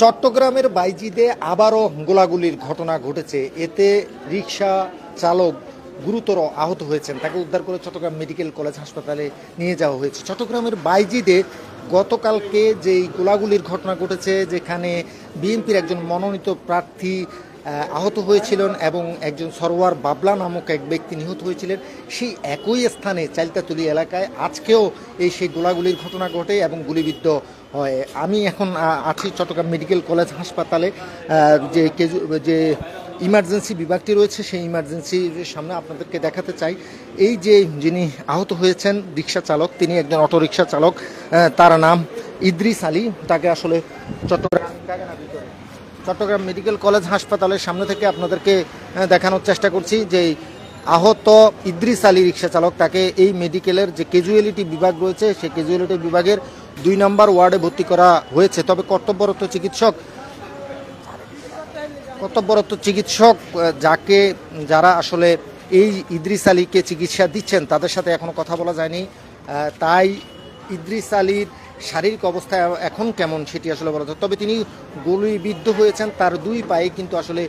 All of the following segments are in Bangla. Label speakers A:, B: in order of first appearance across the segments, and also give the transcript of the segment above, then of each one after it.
A: চট্টগ্রামের বাইজিদে আবারও গোলাগুলির ঘটনা ঘটেছে। এতে রিকশা চালক গুরুতর আহত হয়েছেন, তাকে উদ্ধার করে চট্টগ্রাম মেডিকেল কলেজ হাসপাতালে নিয়ে যাওয়া হয়েছে। চট্টগ্রামের বাইজিদে গতকালকে যেই গোলাগুলির ঘটনা ঘটেছে, যেখানে বিএনপির একজন মনোনীত প্রার্থী আহত হয়েছিলেন এবং একজন সরোয়ার বাবলা নামক এক ব্যক্তি নিহত হয়েছিলেন, সেই একই স্থানে চাইলতাতুলি এলাকায় আজকেও সেই গোলাগুলির ঘটনা ঘটে এবং গুলিবিদ্ধ হয়। আমি এখন আছি চট্টগ্রাম মেডিকেল কলেজ হাসপাতালে, যে ইমার্জেন্সি বিভাগটি রয়েছে সেই ইমার্জেন্সির সামনে আপনাদেরকে দেখাতে চাই। এই যে যিনি আহত হয়েছেন রিক্সা চালক, তিনি একজন অটোরিকশা চালক, তার নাম ইদ্রিস আলী। তাকে আসলে চট্টগ্রাম মেডিকেল কলেজ হাসপাতালের সামনে থেকে আপনাদেরকে দেখানোর চেষ্টা করছি যে আহত ইদ্রিস আলী রিক্সা চালক, তাকে এই মেডিকেলের যে ক্যাজুয়ালিটি বিভাগ রয়েছে সেই ক্যাজুয়ালিটি বিভাগের 2 নম্বর ওয়ার্ডে ভর্তি করা হয়েছে। তবে কর্তব্যরত চিকিৎসক যারা আসলে এই ইদ্রিস আলীকে চিকিৎসা দিচ্ছেন তাদের সাথে এখনো কথা বলা যায়নি। তাই ইদ্রিস আলীর শারীরিক অবস্থা এখন কেমন সেটি আসলে বলা যায়। তবে তিনি গুলিবিদ্ধ হয়েছেন, তার 2 পায়ে কিন্তু আসলে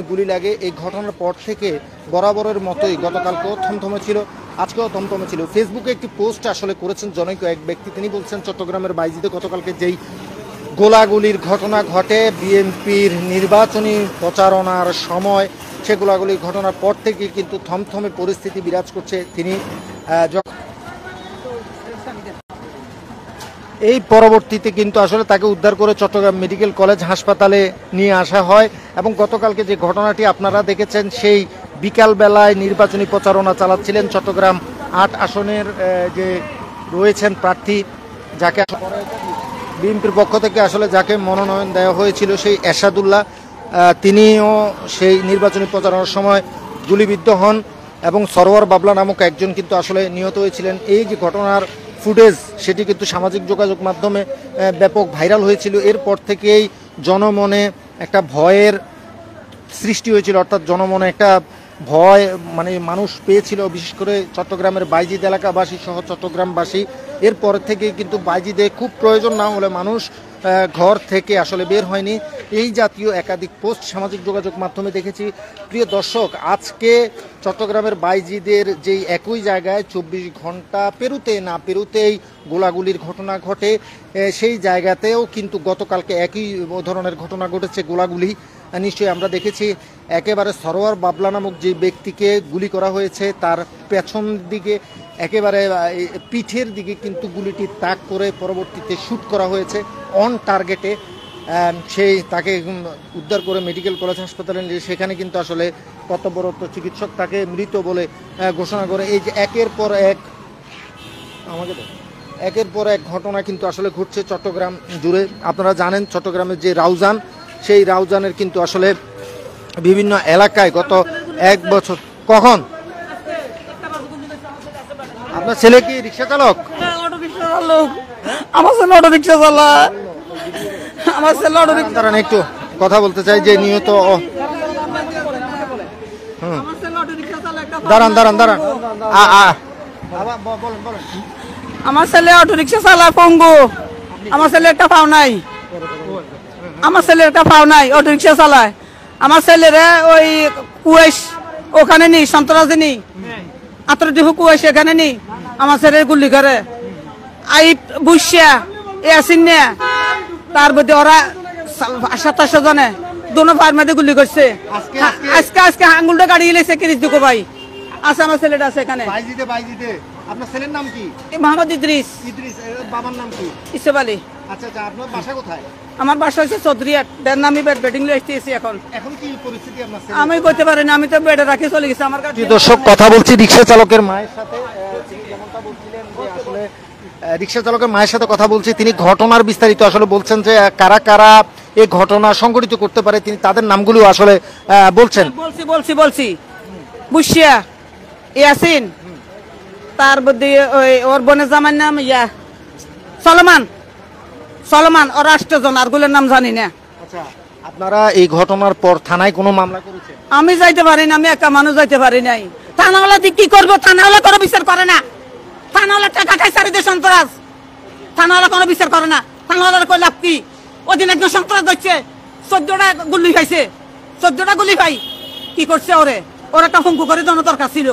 A: গুলি লাগে। এই ঘটনার পর থেকে বরাবরের মতোই গতকালকেও থমথমে ছিল, আজকেও থমথমে ছিল। ফেসবুকে একটি পোস্ট আসলে করেছেন জনৈক এক ব্যক্তি। তিনি বলছেন চট্টগ্রামের বাইজিদে গতকালকে যেই গোলাগুলির ঘটনা ঘটে বিএনপির নির্বাচনী প্রচারণার সময়, সে গোলাগুলির ঘটনার পর থেকে কিন্তু থমথমে পরিস্থিতি বিরাজ করছে। তিনি এই পরবর্তীতে কিন্তু আসলে তাকে উদ্ধার করে চট্টগ্রাম মেডিকেল কলেজ হাসপাতালে নিয়ে আসা হয় এবং গতকালকে যে ঘটনাটি আপনারা দেখেছেন, সেই বিকালবেলায় নির্বাচনী প্রচারণা চালাচ্ছিলেন চট্টগ্রাম 8 আসনের যে রয়েছেন প্রার্থী, যাকে বিএনপির পক্ষ থেকে আসলে যাকে মনোনয়ন দেওয়া হয়েছিল সেই এরশাদুল্লাহ, তিনিও সেই নির্বাচনী প্রচারণার সময় গুলিবিদ্ধ হন এবং সরোয়ার বাবলা নামক একজন কিন্তু আসলে নিহত হয়েছিলেন। এই যে ঘটনার ফুটেজ সেটি কিন্তু সামাজিক যোগাযোগ মাধ্যমে ব্যাপক ভাইরাল হয়েছিল। এরপর থেকেই জনমনে একটা ভয়ের সৃষ্টি হয়েছিল, অর্থাৎ জনমনে একটা ভয় মানুষ পেয়েছিল, বিশেষ করে চট্টগ্রামের বাইজিদ এলাকাবাসী সহ চট্টগ্রামবাসী। এরপর থেকে কিন্তু বাইজিদে খুব প্রয়োজন না হলে মানুষ ঘর থেকে আসলে বের হয়নি। এই জাতীয় একাধিক পোস্ট সামাজিক যোগাযোগ মাধ্যমে দেখেছি। প্রিয় দর্শক, আজকে চট্টগ্রামের বাইজিদের যেই একই জায়গায় 24 ঘন্টা পেরুতেই গোলাগুলির ঘটনা ঘটে, সেই জায়গাতেও কিন্তু গতকালকে একই ধরনের ঘটনা ঘটেছে, গোলাগুলি নিশ্চয়ই আমরা দেখেছি। একেবারে সরোয়ার বাবলা নামক যে ব্যক্তিকে গুলি করা হয়েছে, তার পেছন দিকে একেবারে পিঠের দিকে কিন্তু গুলিটি তাক করে পরবর্তীতে শ্যুট করা হয়েছে অন টার্গেটে। তাকে উদ্ধার করে মেডিকেল কলেজ হাসপাতালে নিয়ে সেখানে কিন্তু আসলে কর্তব্যরত চিকিৎসক তাকে মৃত বলে ঘোষণা করে। এই যে একের পর এক ঘটনা কিন্তু আসলে ঘটছে চট্টগ্রাম জুড়ে। আপনারা জানেন চট্টগ্রামের যে রাউজান, সেই রাউজানের কিন্তু আসলে বিভিন্ন এলাকায় গত 1 বছর। কখন আপনার ছেলে কি রিক্সা চালক?
B: আমার ছেলে অটো রিক্সা চালায়। আমার ছেলে অটো রিক্সা।
A: দাঁড়ান একটু কথা বলতে চাই যে নিহত। দাঁড়ান
B: আমার ছেলে অটো রিক্সা চালায় পঙ্গু। আমার ছেলে একটা পাও নাই, অটো রিক্সা চালায়। আমার ছেলেরা ওই কুয়েশ ওখানে নি, সন্তরাজে নি, আত্মডিহু কুয়েশ এখানে নি, আমার ছেলে গুলি করে আইপ বুসিয়া এসিন নে। তার মধ্যে ওরা 27 জনে দোনো পায়ের মধ্যে গুলি করছে। আজকে আঙ্গুলটা গাড়ি এলেছে কিরিশ দুকো ভাই আছে। আমার ছেলেটা আছে এখানে
A: বাইজিদে। আপনার ছেলের নাম কি?
B: মোহাম্মদ ইদ্রিস।
A: বাবার নাম কি?
B: ইসেফ আলী।
A: আচ্ছা, আপনার বাসা কোথায়?
B: আমার বাসা হচ্ছে চৌধুরীহাট। আমি বেডিং লয়ে আসতেছি। এখন
A: কি পরিস্থিতি আপনার?
B: আমি করতে পারি না, আমি তো বেডে রাখি চলে গেছি। আমার
A: দর্শক, কথা বলছি রিক্সা চালকের মায়ের সাথে। তিনি যেমনটা বলছিলেন যে আসলে রিক্সা চালকের মায়ের সাথে কথা বলছি, তিনি ঘটনার বিস্তারিত আসলে বলছেন যে কারা কারা এই ঘটনা সংঘটিত করতে পারে, তিনি তাদের নামগুলো আসলে বলছেন।
B: বলছি বুসিয়া ইয়াসিন, তার মধ্যে ওর বোনের জামার নাম সলমান, ওর 8 জন, আর গুলোর নাম জানি না।
A: আচ্ছা, আপনারা এই ঘটনার পর থানায় কোনো মামলা করেছেন?
B: আমি যাইতে পারি না, আমি একা মানুষ যাইতে পারি নাই। থানাওয়ালা কি করবো? থানাওয়ালা কোনো বিচার করে না। থানাওয়ালা টাকা খায় চারিদের সন্ত্রাস। থানাওয়ালা কোনো বিচার করে না। থানাওয়ালার কই লাভ কি? ওদিন একজন সন্ত্রাস ধরছে 14টা গুলি খাইছে 14টা গুলি খাই কি করছে ওরা একটা হুঙ্কু করে দেওয়ার দরকার ছিল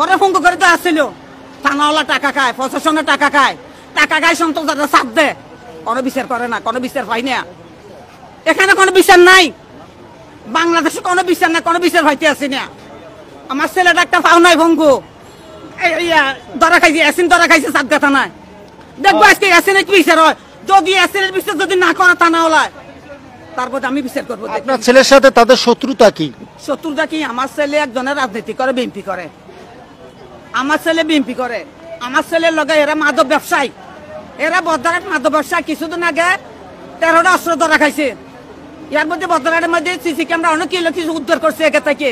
B: ওরা হুঙ্কু করে দেওয়া ছিল থানাওয়ালা টাকা খায় প্রশাসনের টাকা খায় সন্ত্রাসীরা চাপ দেয় কোনো বিচার করে না কোনো বিচার পাই না এখানে কোনো বিচার নাই বাংলাদেশে কোনো বিচার নাই কোনো বিচার পাইতে আসি না আমার ছেলেটা একটা পাও নাই ভঙ্গু ধরা খাইছে অ্যাসিন ধরা খাইছে সাত গাথা নাই দেখবো আজকে অ্যাসিনের কি বিচার হয় যদি অ্যাসিনের বিচার যদি না করে থানাওয়ালায় তারপর আমি বিচার করবো
A: আপনার ছেলের সাথে তাদের শত্রুতা কি?
B: শত্রুতা কি আমার ছেলে একজনের রাজনীতি করে বিএনপি করে আমার ছেলে বিএনপি করে আমার ছেলের লগে এরা মাদক ব্যবসায়ী এরা বদরাট মাদক ব্যবসায়ী কিছুদিন আগে 13টা অস্ত্র ধরা খাইছে ইয়ার মধ্যে বদরাটের মধ্যে সিসি ক্যামেরা অনেক কিছু উদ্ধার করছে একে থেকে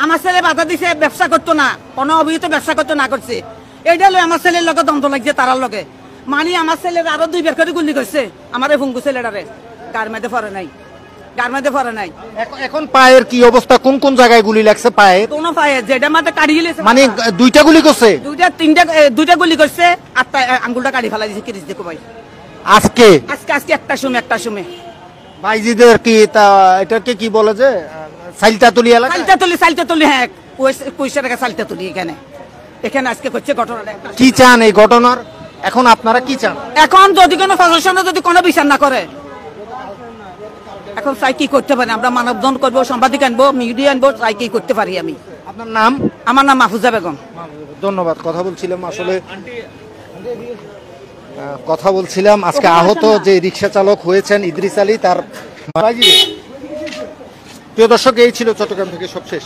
B: আমার ছেলে বাধা দিছে ব্যবসা করতো না কোনো অভিহিত ব্যবসা করতো না করছে এইটা হলো আমার ছেলের লগে দ্বন্দ্ব লাগছে তারার লগে মানে আমার ছেলের আরো 2 বের করে গুলি করছে আমার এই ভঙ্গু ছেলেটারে গার মধ্যে পড়ে নাই
A: এখন পায়ের কি অবস্থা? কোন কোন জায়গায় গুলি লাগছে পায়ে?
B: কোনো পায়ে যেটা মাথা কাটিয়ে গেছে
A: মানে 2টা গুলি করছে?
B: 2টা গুলি করছে আর আঙ্গুলটা কাটি ফেলা দিয়েছে কিরিস দেখো ভাই
A: আজকে
B: একটা সময়
A: ভাইজিদের কি এটাকে কি বলে যে সাইলটা তুলি এলাকা?
B: সালটা তুলি হ্যাঁ 20 টাকা সালটা তুলি এখানে আজকে করছে ঘটনাটা
A: কি চান এই ঘটনার? এখন আপনারা কি চান?
B: এখন যদি কোনো প্রশাসন যদি কোনো বিচার না করে এখন চাই কি করতে পারি আমরা মানববন্ধন করবো সাংবাদিক আনবো মিডিয়া আনবো চাই কি করতে পারি আমি।
A: আপনার নাম?
B: আমার নাম মাহফুজা বেগম।
A: ধন্যবাদ। কথা বলছিলাম আজকে আহত যে রিক্সা চালক হয়েছেন ইদ্রিস আলী তার। প্রিয় দর্শক, এই ছিল চট্টগ্রাম থেকে সবশেষ।